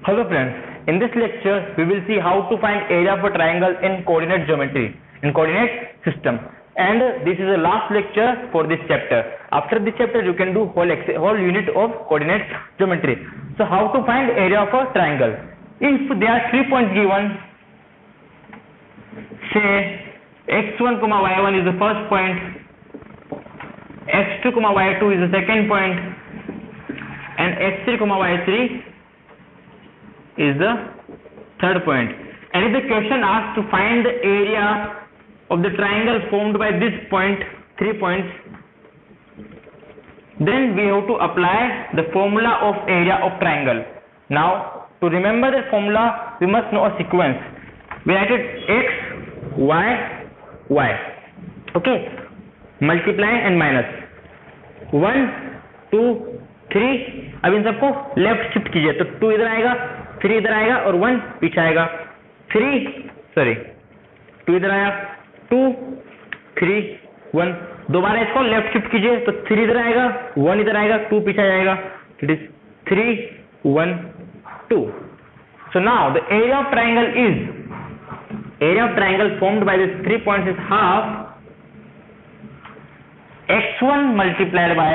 Hello friends, in this lecture we will see how to find area of a triangle in coordinate geometry, in coordinate system, and this is the last lecture for this chapter. After this chapter you can do whole unit of coordinate geometry. So how to find area of a triangle? If there are 3 points given, say x1, y1 is the first point, x2, y2 is the second point, and x3, y3 is the third point. And if the question asks to find the area of the triangle formed by this point, 3 points, then we have to apply the formula of area of triangle. Now to remember the formula we must know a sequence. We write it x, y, y, okay, multiply and minus 1, 2, 3. अब इन सबको left shift कीजिए तो 2 इधर आएगा, 3 इधर आएगा और 1 पीछे आएगा, 2 इधर आया, 2, 3, 1. दोबारा इसको लेफ्ट शिफ्ट कीजिए तो 3 इधर आएगा, 1 इधर आएगा, 2 पीछे जाएगा. It is 3, 1, 2. So now the area of triangle formed by these 3 points is half x1 multiplied by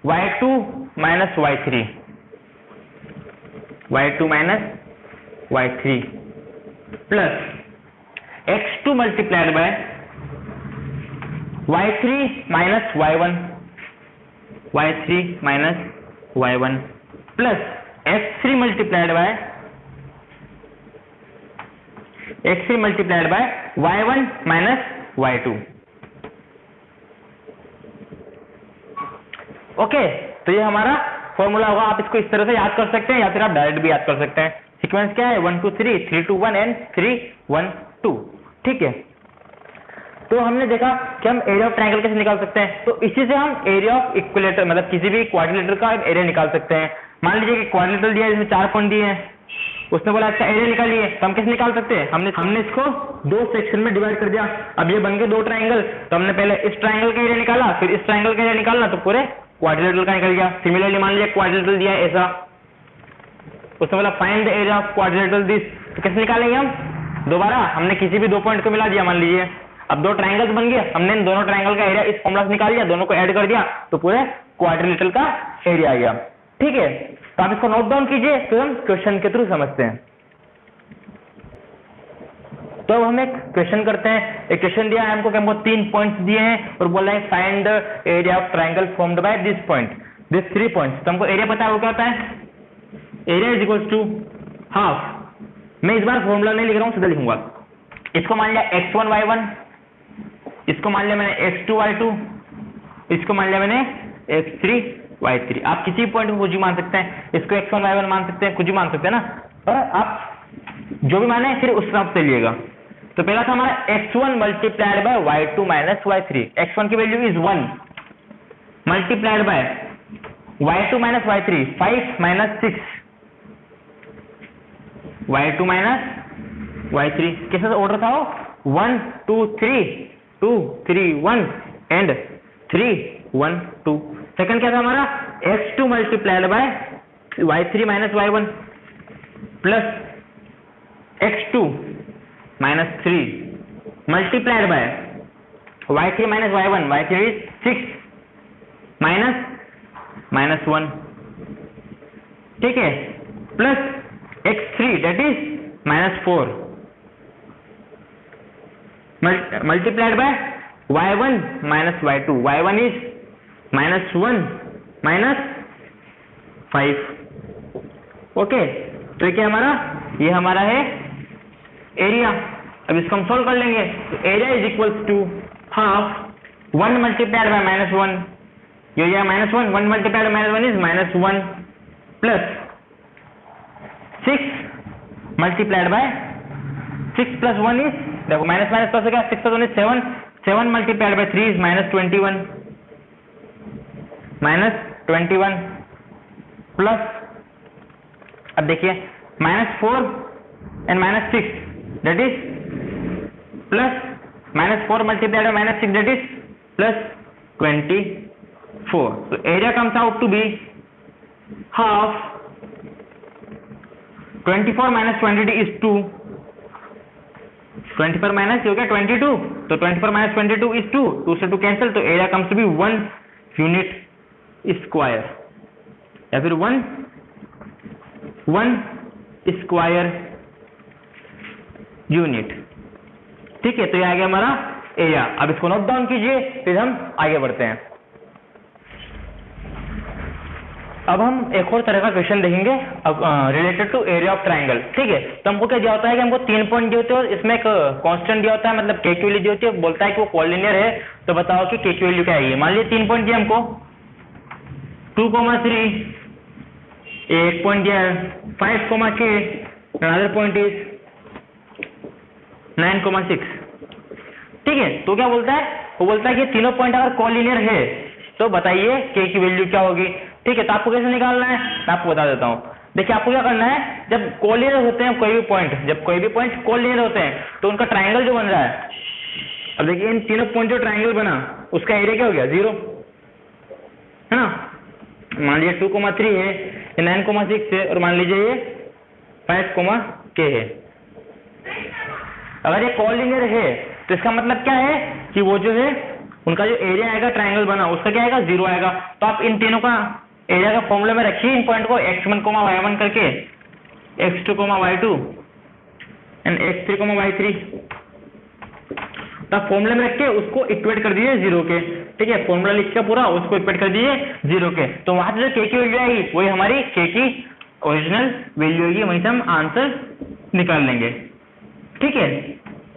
y2 minus y3, plus x2 multiplied by y3 minus y1, plus x3 multiplied by y1 minus y2. Okay, तो ये हमारा formula होगा. आप इसको इस तरह से याद कर सकते हैं या फिर आप डायरेक्ट भी याद कर सकते हैं. सीक्वेंस क्या है? 1 2 3, 3 2 1 एंड 3 1 2. ठीक है, तो हमने देखा कि हम एरिया ऑफ ट्रायंगल कैसे निकाल सकते हैं. तो इसी से हम एरिया ऑफ इक्विलेटर मतलब किसी भी क्वाड्रिलेटर का एरिया निकाल सकते हैं. मान लीजिए कि क्वाड्रिलेटर दिया है जिसमें 4 पॉइंट दिए हैं, उसने बोला अच्छा एरिया निकालिए, तो हम कैसे निकाल सकते हैं? हमने इसको 2 सेक्शन में डिवाइड कर दिया. अब ये बन गए 2 ट्रायंगल, तो हमने पहले इस ट्रायंगल का एरिया निकाला, फिर इस ट्रायंगल का एरिया निकालना, तो पूरे क्वाड्रिलेटरल का निकल गया. सिमिलरली मान लीजिए क्वाड्रिलेटरल दिया है ऐसा, उसने बोला find the area of quadrilateral this, तो कैसे निकालेंगे हम? दोबारा हमने किसी भी 2 पॉइंट को मिला दिया. मान लीजिए अब 2 ट्रायंगल्स बन गए, हमने इन दोनों ट्रायंगल का एरिया इस फॉर्मूला से निकाल लिया, दोनों को ऐड कर दिया, तो पूरे क्वाड्रिलेटरल का एरिया आ गया. ठीक है, तो आप इसको नोट डाउन कीजिए, तो हम क्वेश्चन के थ्रू समझते हैं. तो अब हम एक क्वेश्चन करते हैं. एक क्वेश्चन दिया है हमको कि हमको 3 पॉइंट्स दिए हैं और बोला है find the area of triangle formed by this point, this 3 points. तो हमको एरिया पता है, वो क्या होता है? Area is equals to half. मैं इस बार फॉर्मूला नहीं लिख रहा हूँ, सीधा लिखूंगा. इसको मान लिया x1 y1, इसको मान लिया मैंने x2 y2, इसको मान लिया मैंने x3 y3. आप किसी भी पॉइंट को कुछ भी मान सकते हैं, इसको x1 y1 मान सकते हैं, कुछ भी मान सकते हैं ना, और आप जो भी माने फिर उस हिसाब से लिएगा. तो पहला था हमारा x1 multiplied by y2 minus y3. x1 की value is 1 multiplied bye y2 minus y3 5 minus 6, y2 minus y3. कैसे ऑर्डर था वो? 1 2 3 2 3 1 एंड 3 1 2. सेकंड क्या था हमारा? x2 multiplied by y3 minus y1 plus x2 minus 3 multiplied by y3 minus y1, y3 is 6 minus 1. ठीक है, plus x3 that is minus 4 multiplied by y1 minus y2, y1 is minus 1 minus 5. Okay, तो क्या हमारा? ये हमारा है area. अब इसको हम सोल्व कर लेंगे. तो area is equals to half 1 multiplied by minus 1, ये minus 1 multiplied by minus 1 is minus 1 plus 6 multiplied by 6 plus 1 is, देखो माइनस माइनस प्लस हो गया, 6 plus 1 is 7, 7 multiplied by 3 is minus 21 plus, अब देखिए -4 and -6 that is plus -4 multiplied by -6 that is plus 24. So area comes out to be half 24 minus 22 is 2, 24 minus हो गया 22, तो 24 minus 22 is 2, 2 से 2 cancel, तो area comes to be 1 unit square, या फिर 1 square unit. ठीक है, तो ये आ गया हमारा एरिया। अब इसको नोट डाउन कीजिए, फिर हम आगे बढ़ते हैं। अब हम एक और तरह का क्वेश्चन देखेंगे related to area of triangle. ठीक है, तो हमको क्या दिया होता है कि हमको 3 पॉइंट दिए होते हैं और इसमें एक कांस्टेंट दिया होता है, मतलब के की वैल्यू दी होती है, बोलता है कि वो कॉलिनियर है, तो बताओ कि के की वैल्यू क्या है। मान लीजिए 3 पॉइंट दिए हमको, 2,3, एक पॉइंट दिया है 5,k, अनदर पॉइंट इज 9,6। ठीक है, तो क्या बोलता है, वो बोलता है कि तीनों पॉइंट अगर कॉलिनियर है तो बताइए के की वैल्यू क्या होगी। ठीक है, तो आपको कैसे निकालना है मैं आपको बता देता हूँ। देखिए, आपको क्या करना है, जब कॉलिनियर होते हैं कोई भी पॉइंट, जब कोई भी पॉइंट कॉलिनियर होते हैं तो उनका ट्राइंगल जो बन रहा है, अब देखिए इन तीनों पॉइंट जो ट्राइंगल बना उसका एरिया क्या हो गया, 0 है ना। मान लीजिए 2,3 है, ये 9,6 है, और मान लीजिए ये 5,k है। अगर ये कॉलिनियर है तो इसका मतलब क्या है कि वो जो है उनका जो एरिया आएगा ट्राइंगल बना उसका क्या आएगा, 0 आएगा। तो आप इन तीनों का एरिया का फॉर्मूला में रखिए इन पॉइंट को x1, y1 करके, x2, y2 and x3, y3। तो आप फॉर्मूले में रख के उसको इक्वेट कर दीजिए 0 के। ठीक है, फॉर्मूला लिख के पूरा उसको इक्वेट कर दीजिए 0 के, तो वहां से जो के की वैल्यू आएगी वही हमारी के की ओरिजिनल वैल्यू होगी, वहीं से हम आंसर निकाल लेंगे। ठीक है,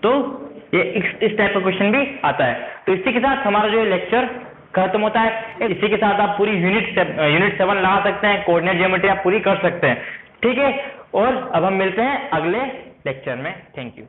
तो ये इस टाइप का क्वेश्चन भी आता है। तो इसी के साथ हमारा जो लेक्चर खत्म होता है। इसी के साथ आप पूरी यूनिट 7 लगा सकते हैं, कोऑर्डिनेट ज्योमेट्री आप पूरी कर सकते हैं। ठीक है, और अब हम मिलते हैं अगले लेक्चर में। Thank you.